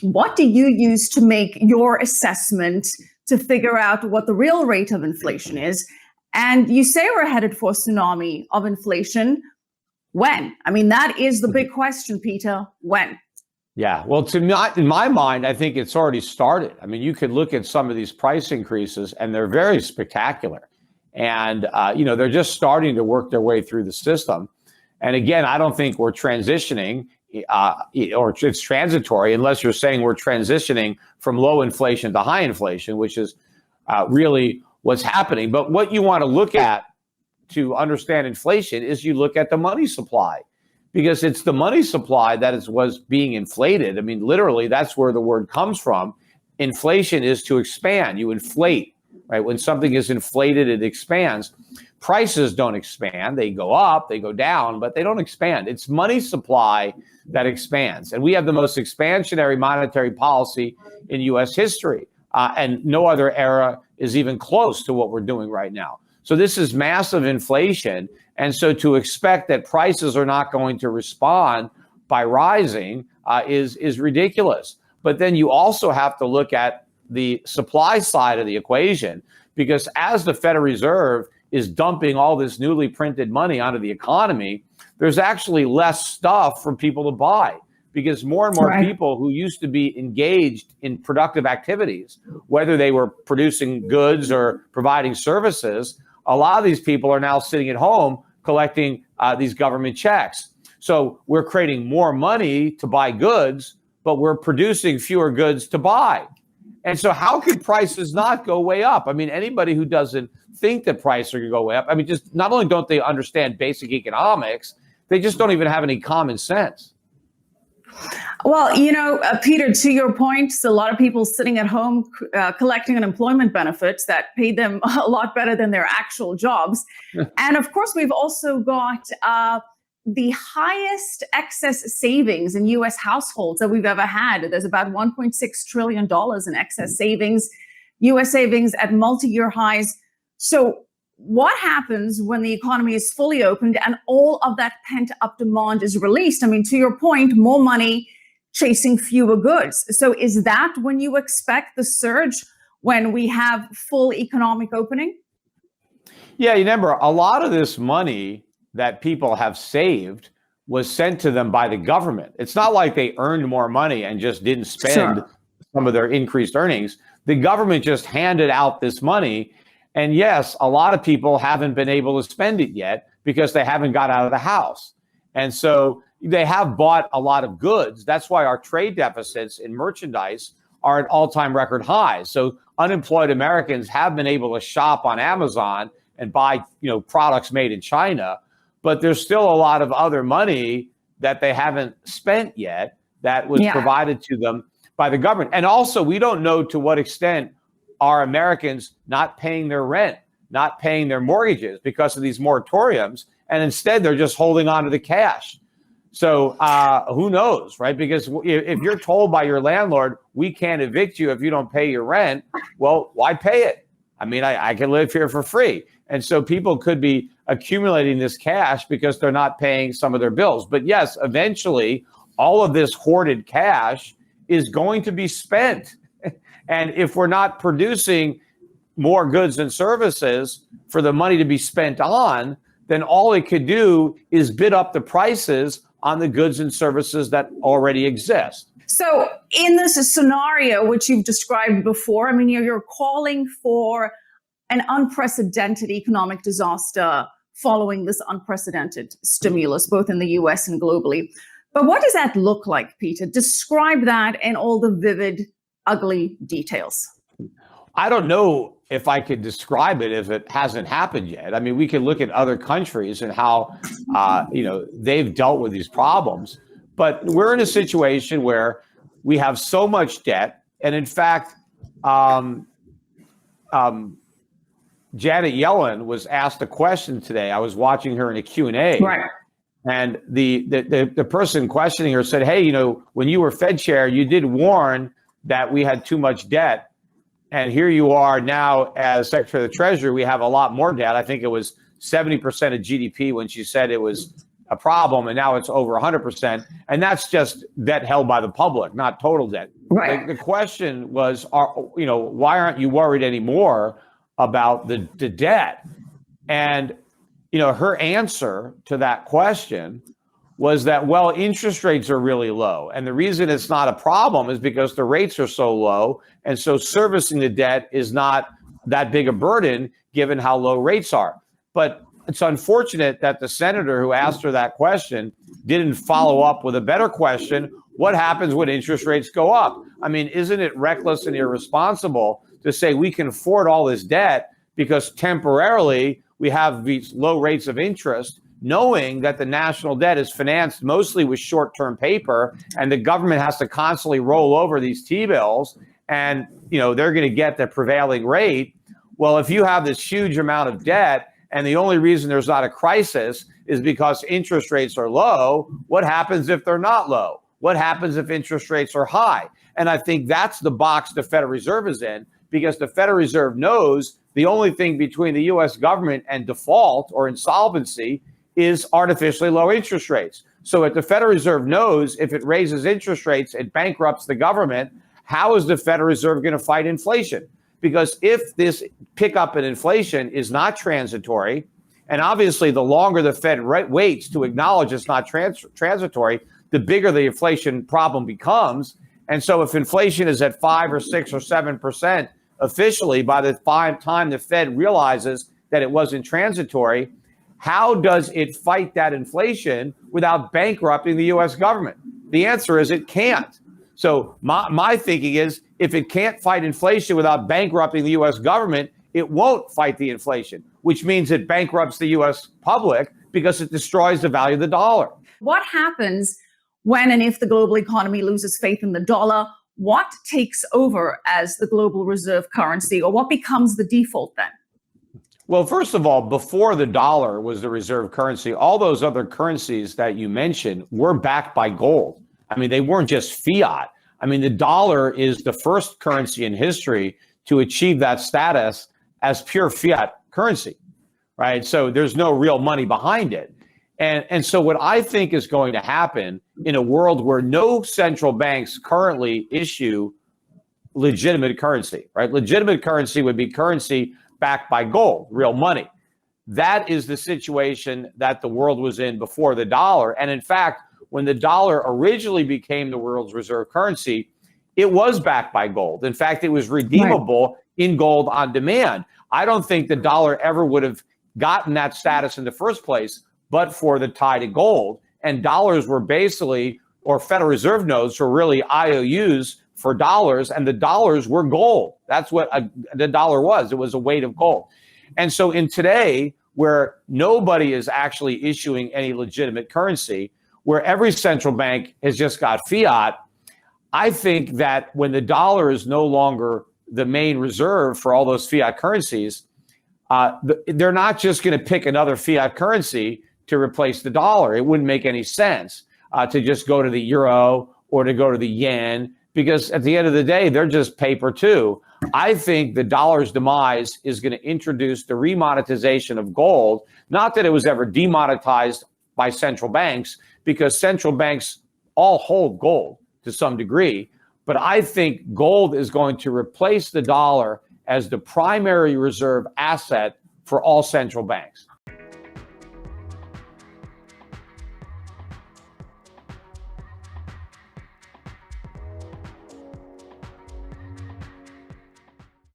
What do you use to make your assessment to figure out what the real rate of inflation is? And you say we're headed for a tsunami of inflation. When? I mean, that is the big question, Peter. When? Yeah, well, in my mind, I think it's already started. I mean, you could look at some of these price increases, and they're very spectacular. And, they're just starting to work their way through the system. And again, I don't think we're transitioning or it's transitory unless you're saying we're transitioning from low inflation to high inflation, which is really what's happening. But what you want to look at to understand inflation is you look at the money supply, because it's the money supply that was being inflated. I mean, literally, that's where the word comes from. Inflation is to expand. You inflate, right? When something is inflated, it expands. Prices don't expand. They go up, they go down, but they don't expand. It's money supply that expands. And we have the most expansionary monetary policy in U.S. history. And no other era is even close to what we're doing right now. So this is massive inflation. And so to expect that prices are not going to respond by rising is ridiculous. But then you also have to look at the supply side of the equation, because as the Federal Reserve is dumping all this newly printed money onto the economy, there's actually less stuff for people to buy, because more and more people who used to be engaged in productive activities, whether they were producing goods or providing services, a lot of these people are now sitting at home collecting these government checks. So we're creating more money to buy goods, but we're producing fewer goods to buy. And so how could prices not go way up? I mean, anybody who doesn't think that prices are going to go way up, I mean, just not only don't they understand basic economics, they just don't even have any common sense. Well, Peter, to your point, a lot of people sitting at home collecting unemployment benefits that pay them a lot better than their actual jobs. And of course, we've also got the highest excess savings in U.S. households that we've ever had. There's about $1.6 trillion in excess savings, U.S. savings at multi-year highs. So what happens when the economy is fully opened and all of that pent-up demand is released? I mean, to your point, more money chasing fewer goods. So is that when you expect the surge, when we have full economic opening? Yeah, you remember, a lot of this money that people have saved was sent to them by the government. It's not like they earned more money and just didn't spend some of their increased earnings. The government just handed out this money. And yes, a lot of people haven't been able to spend it yet because they haven't got out of the house. And so they have bought a lot of goods. That's why our trade deficits in merchandise are at all-time record highs. So unemployed Americans have been able to shop on Amazon and buy, products made in China. But there's still a lot of other money that they haven't spent yet that was provided to them by the government. And also, we don't know to what extent are Americans not paying their rent, not paying their mortgages because of these moratoriums, and instead they're just holding on to the cash. So who knows, right? Because if you're told by your landlord, we can't evict you if you don't pay your rent, well, why pay it? I mean, I can live here for free. And so people could be accumulating this cash because they're not paying some of their bills. But yes, eventually, all of this hoarded cash is going to be spent. And if we're not producing more goods and services for the money to be spent on, then all it could do is bid up the prices on the goods and services that already exist. So in this scenario, which you've described before, I mean, you're calling for an unprecedented economic disaster following this unprecedented stimulus, both in the US and globally. But what does that look like, Peter? Describe that in all the vivid, ugly details. I don't know if I could describe it if it hasn't happened yet. I mean, we can look at other countries and how, they've dealt with these problems. But we're in a situation where we have so much debt. And in fact, Janet Yellen was asked a question today. I was watching her in a Q&A. Right. And the person questioning her said, hey, when you were Fed chair, you did warn that we had too much debt. And here you are now as Secretary of the Treasury, we have a lot more debt. I think it was 70% of GDP when she said it was a problem, and now it's over 100%. And that's just debt held by the public, not total debt Right. The question was, why aren't you worried anymore about the debt? And, her answer to that question was that, well, interest rates are really low. And the reason it's not a problem is because the rates are so low. And so servicing the debt is not that big a burden given how low rates are. But it's unfortunate that the senator who asked her that question didn't follow up with a better question. What happens when interest rates go up? I mean, isn't it reckless and irresponsible to say we can afford all this debt because temporarily we have these low rates of interest, knowing that the national debt is financed mostly with short-term paper and the government has to constantly roll over these T-bills and, they're going to get the prevailing rate. Well, if you have this huge amount of debt and the only reason there's not a crisis is because interest rates are low, what happens if they're not low? What happens if interest rates are high? And I think that's the box the Federal Reserve is in, because the Federal Reserve knows the only thing between the U.S. government and default or insolvency is artificially low interest rates. So if the Federal Reserve knows if it raises interest rates, it bankrupts the government, how is the Federal Reserve going to fight inflation? Because if this pickup in inflation is not transitory, and obviously the longer the Fed waits to acknowledge it's not transitory, the bigger the inflation problem becomes. And so if inflation is at 5 or 6 or 7% officially by the time the Fed realizes that it wasn't transitory, how does it fight that inflation without bankrupting the U.S. government? The answer is it can't. So my thinking is if it can't fight inflation without bankrupting the U.S. government, it won't fight the inflation, which means it bankrupts the U.S. public because it destroys the value of the dollar. What happens when and if the global economy loses faith in the dollar? What takes over as the global reserve currency, or what becomes the default then? Well, first of all, before the dollar was the reserve currency, all those other currencies that you mentioned were backed by gold. I mean, they weren't just fiat. I mean, the dollar is the first currency in history to achieve that status as pure fiat currency, right? So there's no real money behind it. And so what I think is going to happen in a world where no central banks currently issue legitimate currency, right? Legitimate currency would be currency backed by gold, real money. That is the situation that the world was in before the dollar. And in fact, when the dollar originally became the world's reserve currency, it was backed by gold. In fact, it was redeemable in gold on demand. I don't think the dollar ever would have gotten that status in the first place, but for the tie to gold. And dollars were basically, or Federal Reserve notes were really IOUs for dollars, and the dollars were gold. That's what the dollar was. It was a weight of gold. And so in today, where nobody is actually issuing any legitimate currency, where every central bank has just got fiat, I think that when the dollar is no longer the main reserve for all those fiat currencies, they're not just going to pick another fiat currency to replace the dollar. It wouldn't make any sense to just go to the euro or to go to the yen, because at the end of the day, they're just paper too. I think the dollar's demise is going to introduce the remonetization of gold. Not that it was ever demonetized by central banks, because central banks all hold gold to some degree. But I think gold is going to replace the dollar as the primary reserve asset for all central banks.